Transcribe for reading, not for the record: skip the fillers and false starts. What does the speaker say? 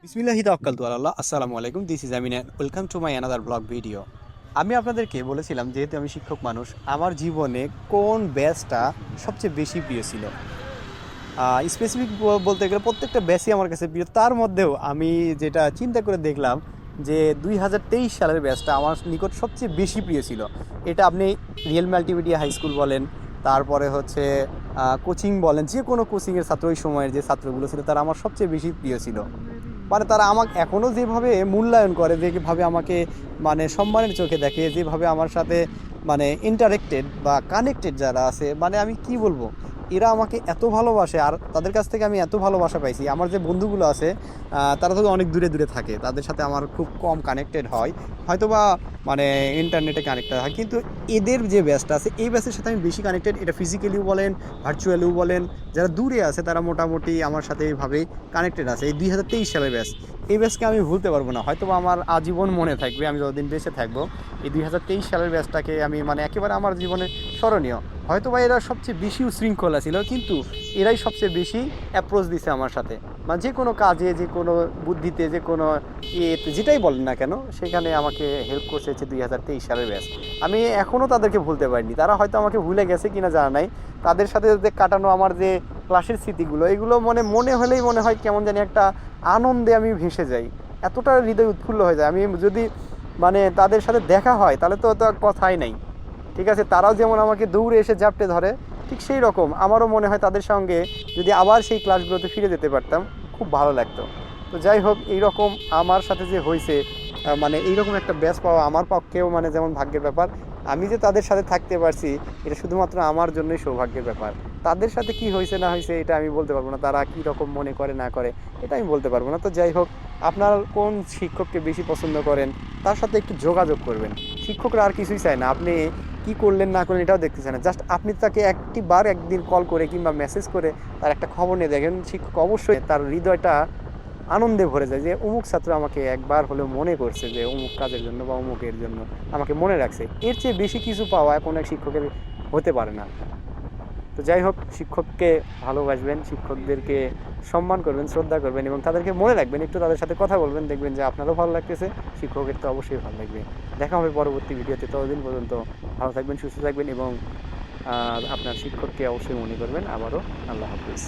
বিসমিল্লাহি তাওয়াক্কালতু আলাল্লাহ। আসসালামু আলাইকুম, this is Amin and welcome to my another blog video. আমি আপনাদেরকে বলেছিলাম, যেহেতু আমি শিক্ষক মানুষ, আমার জীবনে কোন ব্যাচটা সবচেয়ে বেশি প্রিয় ছিল। স্পেসিফিক বলতে গেলে প্রত্যেকটা ব্যাচই আমার কাছে প্রিয়। তার মধ্যেও আমি যেটা চিন্তা করে দেখলাম যে 2023 সালের ব্যাচটা আমার নিকট সবচেয়ে বেশি প্রিয় ছিল। এটা আপনি রিয়েল মাল্টিমিডিয়া হাই স্কুল বলেন, তারপরে হচ্ছে কোচিং বলেন, যে কোনো কোচিংয়ের ছাত্র, ওই সময়ের যে ছাত্রগুলো ছিল তারা আমার সবচেয়ে বেশি প্রিয় ছিল। মানে তারা আমাকে এখনও যেভাবে মূল্যায়ন করে, যেভাবে আমাকে মানে সম্মানের চোখে দেখে, যেভাবে আমার সাথে মানে ইন্টারেক্টেড বা কানেক্টেড যারা আছে, মানে আমি কি বলবো, এরা আমাকে এত ভালোবাসে আর তাদের কাছ থেকে আমি এত ভালোবাসা পাইছি। আমার যে বন্ধুগুলো আছে তারা তো অনেক দূরে দূরে থাকে, তাদের সাথে আমার খুব কম কানেক্টেড হয়, হয়তো বা মানে ইন্টারনেটে কানেক্টেড হয়। কিন্তু এদের যে ব্যাচটা আছে, এই ব্যাচের সাথে আমি বেশি কানেক্টেড। এটা ফিজিক্যালিও বলেন, ভার্চুয়ালিও বলেন, যারা দূরে আছে তারা মোটামুটি আমার সাথে এইভাবেই কানেক্টেড আছে। এই 2023 সালের ব্যাচ, এই ব্যাচকে আমি ভুলতে পারবো না, হয়তো বা আমার আজীবন মনে থাকবে। আমি যতদিন বেঁচে থাকবো এই 2023 সালের ব্যাচটাকে আমি মানে একেবারে আমার জীবনে স্মরণীয়। হয়তো বা এরা সবচেয়ে বেশি উশৃঙ্খলা ছিল, কিন্তু এরাই সবচেয়ে বেশি অ্যাপ্রোচ দিছে আমার সাথে। মানে যে কোনো কাজে, যে কোনো বুদ্ধিতে, যে কোনো ইয়েতে, যেটাই বলেন না কেন, সেখানে আমাকে হেল্প করছে হচ্ছে 2023 সালের ব্যাচ। আমি এখনও তাদেরকে ভুলতে পারিনি। তারা হয়তো আমাকে ভুলে গেছে কিনা জানা নাই। তাদের সাথে যে কাটানো আমার যে ক্লাসের স্মৃতিগুলো, এগুলো মনে হলেই মনে হয় কেমন জানি একটা আনন্দে আমি ভেসে যাই, এতটা হৃদয় উৎফুল্ল হয়ে যায়। আমি যদি মানে তাদের সাথে দেখা হয় তাহলে তো কথাই নাই। ঠিক আছে, তারাও যেমন আমাকে দৌড়ে এসে জাপটে ধরে, ঠিক সেই রকম আমারও মনে হয় তাদের সঙ্গে যদি আবার সেই ক্লাসগুলোতে ফিরে যেতে পারতাম, খুব ভালো লাগতো। তো যাই হোক, এইরকম আমার সাথে যে হয়েছে, মানে এইরকম একটা ব্যাচ পাওয়া আমার পক্ষেও মানে যেমন ভাগ্যের ব্যাপার। আমি যে তাদের সাথে থাকতে পারছি, এটা শুধুমাত্র আমার জন্যই সৌভাগ্যের ব্যাপার। তাদের সাথে কি হয়েছে না হয়েছে এটা আমি বলতে পারবো না, তারা কী রকম মনে করে না করে এটা আমি বলতে পারবো না। তো যাই হোক, আপনার কোন শিক্ষককে বেশি পছন্দ করেন তার সাথে একটু যোগাযোগ করবেন। শিক্ষকরা আর কিছুই চায় না আপনি কি করলেন না করলেন এটাও দেখতে চায় না, জাস্ট আপনি তাকে একদিন কল করে কিংবা মেসেজ করে তার একটা খবর নিয়ে দেখেন, শিক্ষক অবশ্যই তার হৃদয়টা আনন্দে ভরে যায় যে অমুক ছাত্র আমাকে একবার হলেও মনে করছে, যে অমুক কাজের জন্য বা অমুকের জন্য আমাকে মনে রাখছে। এর চেয়ে বেশি কিছু পাওয়া কোনো এক শিক্ষকের হতে পারে না। তো যাই হোক, শিক্ষককে ভালোবাসবেন, শিক্ষকদেরকে সম্মান করবেন, শ্রদ্ধা করবেন এবং তাদেরকে মনে রাখবেন, একটু তাদের সাথে কথা বলবেন, দেখবেন যে আপনারও ভালো লাগতেছে, শিক্ষকের তো অবশ্যই ভালো লাগবে। দেখা হবে পরবর্তী ভিডিওতে। ততদিন পর্যন্ত ভালো থাকবেন, সুস্থ থাকবেন এবং আপনার শিক্ষককে অবশ্যই মনে করবেন। আবারও আল্লাহ হাফিজ।